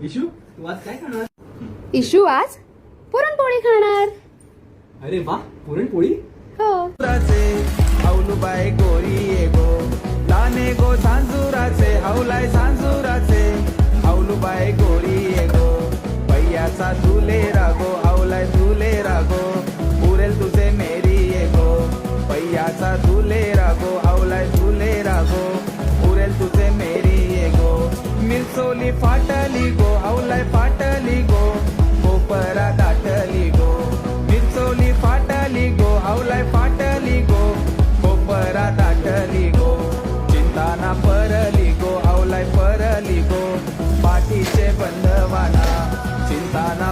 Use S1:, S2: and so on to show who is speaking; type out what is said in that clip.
S1: Issue तू आज काय खाणार?
S2: इशू आज पुरणपोळी खाणार.
S1: अरे वा, पुरणपोळी.
S2: हो.
S3: हाऊलुबाई गोरी ये गो लाने गो सांजुराचे हाऊलाय सांजुराचे हाऊलुबाई गोरी ये गो पैयाचा झुले रागो हाऊलाय झुले रागो उरेल तुझे मेरी ये गो पैयाचा झुले रागो हाऊलाय झुले रागो उरेल तुझे मेरी ये गो मिरचोली फाटली गो हाऊलाय फाटली गो कोपरा दाटली गो मिरचोली फाटली गो हाऊलाय फाटली गो कोपरा दाटली गो चिंताना परली गो हाऊलाय परली गो पाठीचे बंधवाना चिंताना